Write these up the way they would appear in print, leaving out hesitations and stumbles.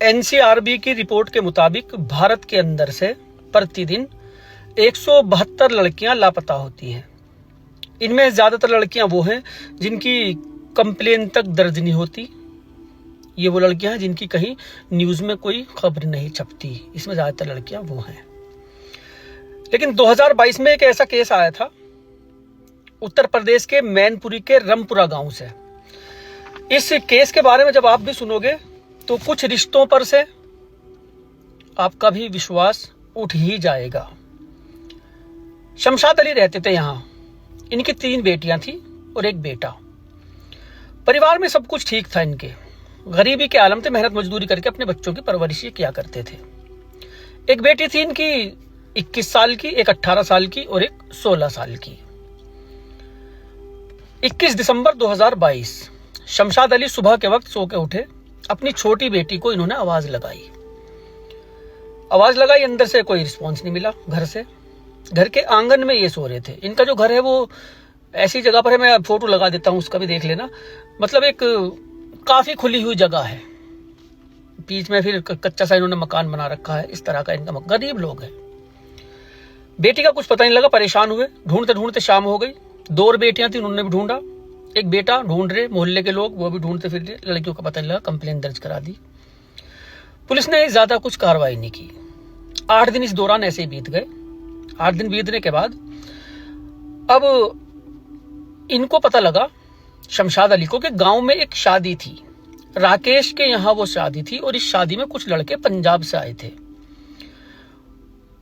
NCRB की report के मुताबिक भारत के अंदर से प्रतिदिन 172 लड़कियां लापता होती हैं। इनमें ज्यादातर लड़कियां वो हैं जिनकी कंप्लेन तक दर्ज नहीं होती। ये वो लड़कियां हैं जिनकी कहीं न्यूज में कोई खबर नहीं छपती। इसमें ज्यादातर लड़कियां वो हैं। लेकिन 2022 में एक ऐसा केस आया था उत्तर प्रदेश के मैनपुरी के रमपुरा गांव से। इस केस के बारे में जब आप भी सुनोगे तो कुछ रिश्तों पर से आपका भी विश्वास उठ ही जाएगा। शमशाद अली रहते थे यहां। इनकी 3 बेटियां थी और 1 बेटा। परिवार में सब कुछ ठीक था इनके। गरीबी के आलम थे, मेहनत मजदूरी करके अपने बच्चों की परवरिश किया करते थे। एक बेटी थी इनकी 21 साल की, एक 18 साल की और एक 16 साल की। 21 दिसंबर 2022 शमशाद अली सुबह के वक्त सो के उठे। अपनी छोटी बेटी को इन्होंने आवाज लगाई। अंदर से कोई रिस्पॉन्स नहीं मिला। घर से, घर के आंगन में ये सो रहे थे। इनका जो घर है वो ऐसी जगह पर है, मैं फोटो लगा देता हूं, उसका भी देख लेना। मतलब एक काफी खुली हुई जगह है, बीच में फिर कच्चा सा इन्होंने मकान बना रखा है। इस तरह का इनका गरीब लोग हैं। बेटी का कुछ पता नहीं लगा, परेशान हुए। ढूंढते ढूंढते शाम हो गई। 2 और बेटियां थी, उन्होंने भी ढूंढा। एक बेटा ढूंढ रहे, मोहल्ले के लोग वो भी ढूंढते फिर रहे। लड़कियों का पता नहीं लगा, कंप्लेन दर्ज करा दी। पुलिस ने ज्यादा कुछ कार्रवाई नहीं की। 8 दिन इस दौरान ऐसे ही बीत गए। 8 दिन बीतने के बाद अब इनको पता लगा, शमशाद अली को, कि गांव में एक शादी थी। राकेश के यहां वो शादी थी और इस शादी में कुछ लड़के पंजाब से आए थे।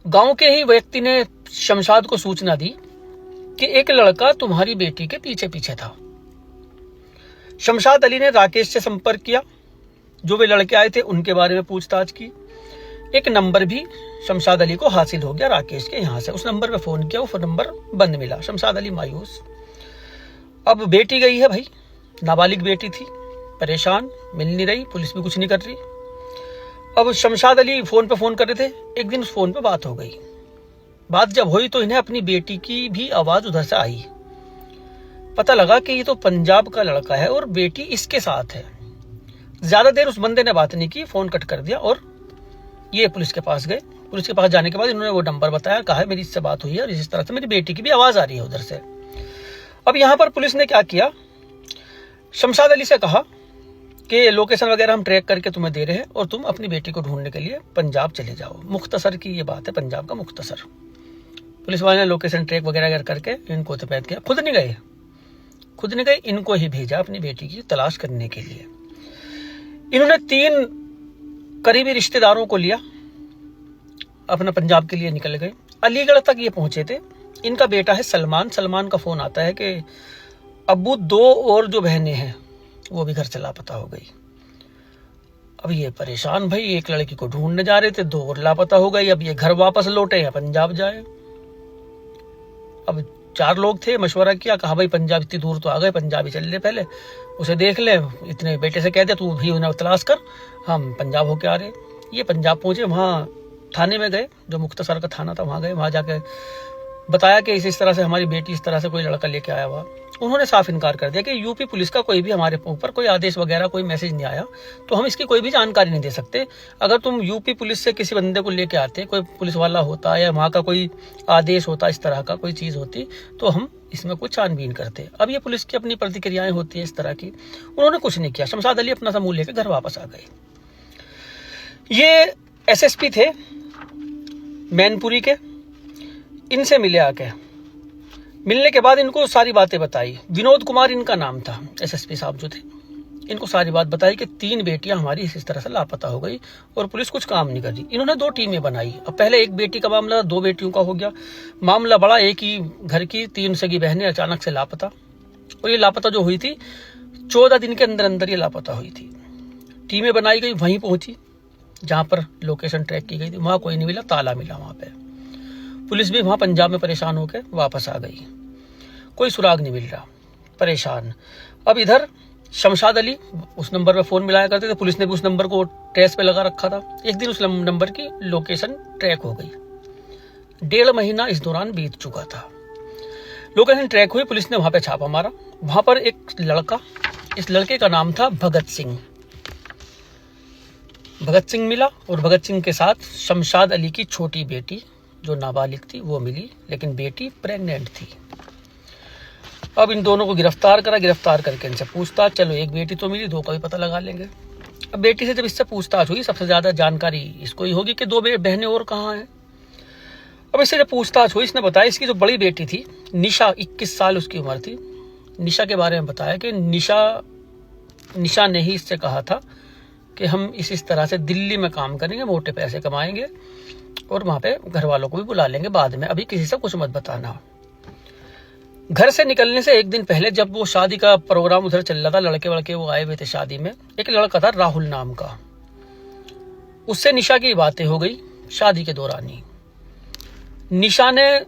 गांव के ही व्यक्ति ने शमशाद को सूचना दी कि एक लड़का तुम्हारी बेटी के पीछे पीछे था। शमशाद अली ने राकेश से संपर्क किया। जो वे लड़के आए थे उनके बारे में पूछताछ की। एक नंबर भी शमशाद अली को हासिल हो गया राकेश के यहां से। उस नंबर पे फोन किया, वो फोन नंबर बंद मिला। शमशाद अली मायूस। अब बेटी गई है भाई, नाबालिग बेटी थी, परेशान, मिल नहीं रही, पुलिस भी कुछ नहीं कर रही। अब शमशाद अली फोन पे फोन कर रहे थे। एक दिन उस फोन पे बात हो गई। बात जब हुई तो इन्हें अपनी बेटी की भी आवाज उधर से आई। पता लगा कि ये तो पंजाब का लड़का है और बेटी इसके साथ है। ज्यादा देर उस बंदे ने बात नहीं की, फोन कट कर दिया और ये पुलिस के पास गए। पुलिस के पास जाने के बाद इन्होंने वो नंबर बताया, कहा मेरी इससे बात हुई है और इस तरह से मेरी बेटी की भी आवाज आ रही है उधर से। अब यहां पर पुलिस ने क्या किया, शमशाद अली से कहा कि लोकेशन वगैरह हम ट्रैक करके तुम्हें दे रहे हैं और तुम अपनी बेटी को ढूंढने के लिए पंजाब चले जाओ। मुख्तसर की ये बात है, पंजाब का मुख्तसर। पुलिस वाले ने लोकेशन ट्रैक वगैरह करके इनको तपैद किया। खुद नहीं गए, इनको ही भेजा अपनी बेटी की तलाश करने के लिए। इन्होंने 3 करीबी रिश्तेदारों को लिया, अपना पंजाब के लिए निकल गए। अलीगढ़ तक ये पहुंचे थे। इनका बेटा है सलमान। सलमान का फोन आता है कि अब्बू 2 और जो बहनें हैं वो भी घर से लापता हो गई। अब ये परेशान भाई, एक लड़की को ढूंढने जा रहे थे, 2 और लापता हो गई। अब ये घर वापस लौटे या पंजाब जाए। अब 4 लोग थे, मशवरा किया, कहा भाई पंजाब इतनी दूर तो आ गए, पंजाब ही चल ले, पहले उसे देख ले। इतने बेटे से कह दे तू भी उन्हें तलाश कर, हम पंजाब होके आ रहे। ये पंजाब पहुंचे, वहां थाने में गए, जो मुख्तसर का थाना था वहां गए। वहां जाके बताया कि इस तरह से हमारी बेटी इस तरह से कोई लड़का लेके आया हुआ। उन्होंने साफ इनकार कर दिया कि यूपी पुलिस का कोई भी हमारे ऊपर कोई आदेश वगैरह कोई मैसेज नहीं आया, तो हम इसकी कोई भी जानकारी नहीं दे सकते। अगर तुम यूपी पुलिस से किसी बंदे को लेके आते, कोई पुलिस वाला होता या वहां का कोई आदेश होता, इस तरह का कोई चीज होती, तो हम इसमें कुछ छानबीन करते। अब ये पुलिस की अपनी प्रतिक्रियाएं होती है इस तरह की। उन्होंने कुछ नहीं किया। शमशाद अली अपना समूह लेकर घर वापस आ गए। ये एसएसपी थे मैनपुरी के। इनसे मिले आके। मिलने के बाद इनको सारी बातें बताई। विनोद कुमार इनका नाम था, एसएसपी साहब जो थे। इनको सारी बात बताई कि 3 बेटियां हमारी इस तरह से लापता हो गई और पुलिस कुछ काम नहीं कर रही। इन्होंने 2 टीमें बनाई। अब पहले एक बेटी का मामला 2 बेटियों का हो गया। मामला बड़ा, एक ही घर की 3 सगी बहनें अचानक से लापता। और ये लापता जो हुई थी 14 दिन के अंदर अंदर ये लापता हुई थी। टीमें बनाई गई, वहीं पहुंची जहां पर लोकेशन ट्रैक की गई थी। वहां कोई नहीं मिला, ताला मिला वहां पे। पुलिस भी वहां पंजाब में परेशान होकर वापस आ गई। कोई सुराग नहीं मिल रहा, परेशान। अब इधर शमशाद अली उस नंबर पे फोन मिलाया करते थे। पुलिस ने भी उस नंबर को ट्रेस पे लगा रखा था। एक दिन उस नंबर की लोकेशन ट्रैक हो गई। 1.5 महीना इस दौरान बीत चुका था। लोकेशन ट्रैक हुई, पुलिस ने वहां पे छापा मारा। वहां पर एक लड़का, इस लड़के का नाम था भगत सिंह। भगत सिंह मिला और भगत सिंह के साथ शमशाद अली की छोटी बेटी जो नाबालिग थी वो मिली, लेकिन बेटी प्रेग्नेंट थी। अब इन दोनों को गिरफ्तार करा, गिरफ्तार करके इनसे पूछताछ, चलो एक बेटी तो मिली, दो का भी पता लगा लेंगे। अब बेटी से जब इससे पूछताछ हुई, सबसे ज्यादा जानकारी इसको ही होगी कि दो बहनें और कहाँ हैं। अब इससे जब पूछताछ हुई, इसने बताया इसकी जो बड़ी बेटी थी निशा, 21 साल उसकी उम्र थी। निशा के बारे में बताया कि निशा ने ही इससे कहा था कि हम इस तरह से दिल्ली में काम करेंगे, मोटे पैसे कमाएंगे और वहां पे घर वालों को भी बुला लेंगे बाद में, अभी किसी से कुछ मत बताना। घर से निकलने से एक दिन पहले जब वो शादी का प्रोग्राम उधर चल रहा था, लड़के वड़के वो आए हुए थे शादी में, एक लड़का था राहुल नाम का, उससे निशा की बातें हो गई शादी के दौरान ही। निशा ने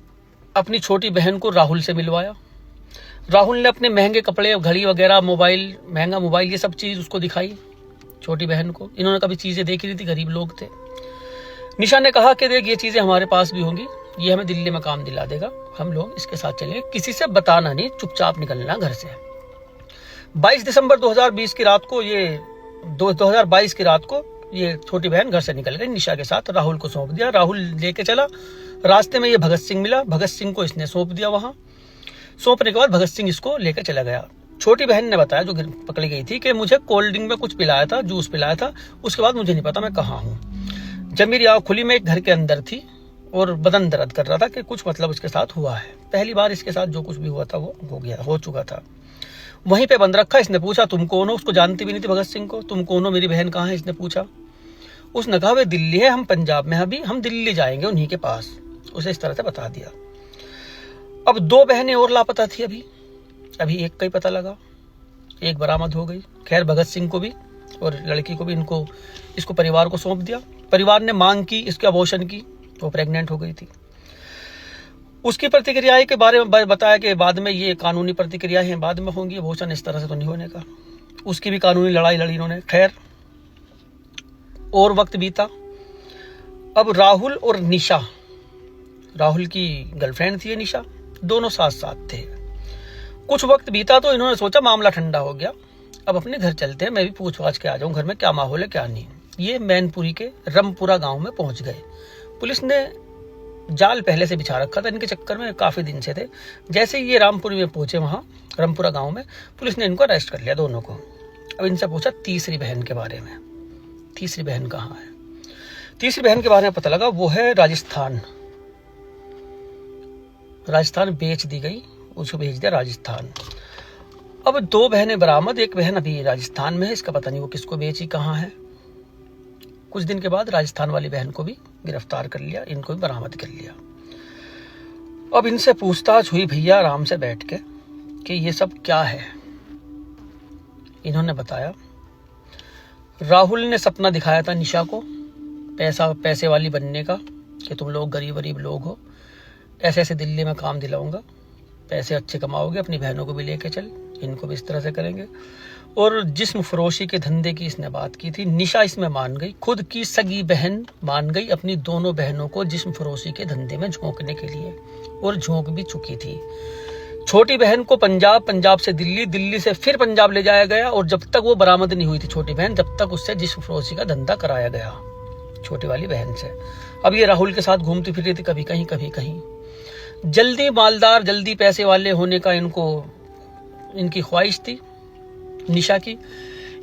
अपनी छोटी बहन को राहुल से मिलवाया। राहुल ने अपने महंगे कपड़े, घड़ी वगैरह, मोबाइल, महंगा मोबाइल, ये सब चीज उसको दिखाई छोटी बहन को। इन्होंने कभी चीजें देखी नहीं थी, गरीब लोग थे। निशा ने कहा कि देख ये चीजें हमारे पास भी होंगी, ये हमें दिल्ली में काम दिला देगा, हम लोग इसके साथ चलेंगे, किसी से बताना नहीं, चुपचाप निकलना घर से। 22 दिसंबर 2020 की रात को, ये 2022 की रात को ये छोटी बहन घर से निकल गई निशा के साथ, राहुल को सौंप दिया। राहुल लेके चला, रास्ते में ये भगत सिंह मिला, भगत सिंह को इसने सौंप दिया। वहां सौंपने के बाद भगत सिंह इसको लेकर चला गया। छोटी बहन ने बताया जो पकड़ी गई थी कि मुझे कोल्ड ड्रिंक में कुछ पिलाया था, जूस पिलाया था, उसके बाद मुझे नहीं पता मैं कहाँ हूँ। जब मेरी आँख खुली मैं एक घर के अंदर थी और बदन दर्द कर रहा था कि कुछ मतलब उसके साथ हुआ है। पहली बार इसके साथ जो कुछ भी हुआ था वो हो चुका था। वहीं पे बंद रखा। इसने पूछा तुम कौन हो, उसको जानती भी नहीं थी भगत सिंह को। तुम कौन हो, मेरी बहन कहाँ है, इसने पूछा। उसने कहा वे दिल्ली है, हम पंजाब में, अभी हम दिल्ली जाएंगे उन्हीं के पास। उसे इस तरह से बता दिया। अब दो बहनें और लापता थी। अभी एक का ही पता लगा, एक बरामद हो गई। खैर भगत सिंह को भी और लड़की को भी, इसको परिवार को सौंप दिया। परिवार ने मांग की इसके अबॉर्शन की, वो प्रेग्नेंट हो गई थी। उसकी प्रतिक्रिया के बारे में बताया कि बाद में ये कानूनी प्रतिक्रियाएं हैं, बाद में होंगी, अबॉर्शन इस तरह से तो नहीं होने का। उसकी भी कानूनी लड़ाई लड़ी इन्होंने। खैर और वक्त बीता। अब राहुल और निशा, राहुल की गर्लफ्रेंड थी निशा, दोनों साथ साथ थे। कुछ वक्त बीता तो इन्होंने सोचा मामला ठंडा हो गया, अब अपने घर चलते हैं, मैं भी पूछ पाछ के आ जाऊं घर में क्या माहौल है क्या नहीं। ये मैनपुरी के रमपुरा गांव में पहुंच गए। पुलिस ने जाल पहले से बिछा रखा था, इनके चक्कर में काफी दिन से थे। जैसे ही ये रामपुरी में पहुंचे, वहां रमपुरा गांव में, पुलिस ने इनको अरेस्ट कर लिया दोनों को। अब इनसे पूछा तीसरी बहन के बारे में, तीसरी बहन कहाँ है। तीसरी बहन के बारे में पता लगा वो है राजस्थान बेच दी गई, उसको भेज दिया राजस्थान। अब दो बहनें बरामद, एक बहन अभी राजस्थान में है, इसका पता नहीं वो किसको बेची, कहाँ है। कुछ दिन के बाद राजस्थान वाली बहन को भी गिरफ्तार कर लिया, इनको भी बरामद कर लिया। अब इनसे पूछताछ हुई भैया आराम से बैठ के कि ये सब क्या है। इन्होंने बताया राहुल ने सपना दिखाया था निशा को पैसे वाली बनने का, कि तुम लोग गरीब लोग हो, ऐसे ऐसे दिल्ली में काम दिलाऊंगा, पैसे अच्छे कमाओगे, अपनी बहनों को भी लेके चल, इनको भी इस तरह से करेंगे। और जिस्म फरोशी के धंधे की इसने बात की थी। निशा इसमें मान गई, खुद की सगी बहन मान गई अपनी दोनों बहनों को जिस्म फरोशी के धंधे में झोंकने के लिए, और झोंक भी चुकी थी। छोटी बहन को पंजाब से दिल्ली से फिर पंजाब ले जाया गया, और जब तक वो बरामद नहीं हुई थी छोटी बहन, जब तक उससे जिस्म फरोशी का धंधा कराया गया छोटी वाली बहन से। अब ये राहुल के साथ घूमती फिर रही थी, कभी कहीं कभी कहीं। जल्दी मालदार, जल्दी पैसे वाले होने का इनकी ख्वाहिश थी निशा की।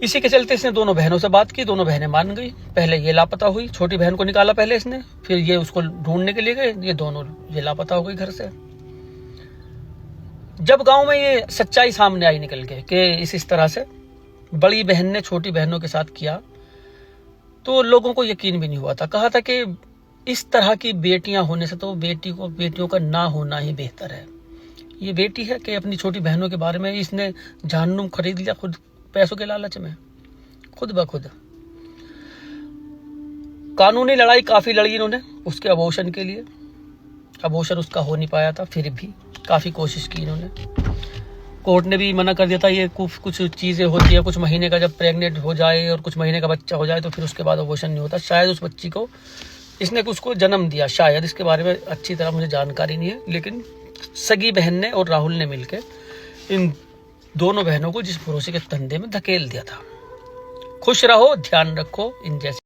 इसी के चलते इसने दोनों बहनों से बात की, दोनों बहनें मान गई। पहले ये लापता हुई, छोटी बहन को निकाला पहले इसने, फिर ये उसको ढूंढने के लिए गए, ये दोनों ये लापता हो गई घर से। जब गांव में ये सच्चाई सामने आई निकल के कि इस तरह से बड़ी बहन ने छोटी बहनों के साथ किया, तो लोगों को यकीन भी नहीं हुआ था। कहा था कि इस तरह की बेटियां होने से तो बेटियों का ना होना ही बेहतर है। ये बेटी है कि अपनी छोटी बहनों के बारे में इसने जहन्नुम खरीद लिया खुद, पैसों के लालच में, खुद ब खुद। कानूनी लड़ाई काफी लड़ी इन्होंने उसके अबॉर्शन के लिए। अबॉर्शन उसका हो नहीं पाया था, फिर भी काफी कोशिश की इन्होंने। कोर्ट ने भी मना कर दिया था, ये कुछ चीजें होती है, कुछ महीने का जब प्रेग्नेंट हो जाए और कुछ महीने का बच्चा हो जाए तो फिर उसके बाद अबॉर्शन नहीं होता। शायद उस बच्ची को इसने उसको जन्म दिया, शायद, इसके बारे में अच्छी तरह मुझे जानकारी नहीं है। लेकिन सगी बहन ने और राहुल ने मिलकर इन दोनों बहनों को जिस भरोसे के धंधे में धकेल दिया था। खुश रहो, ध्यान रखो इन जैसे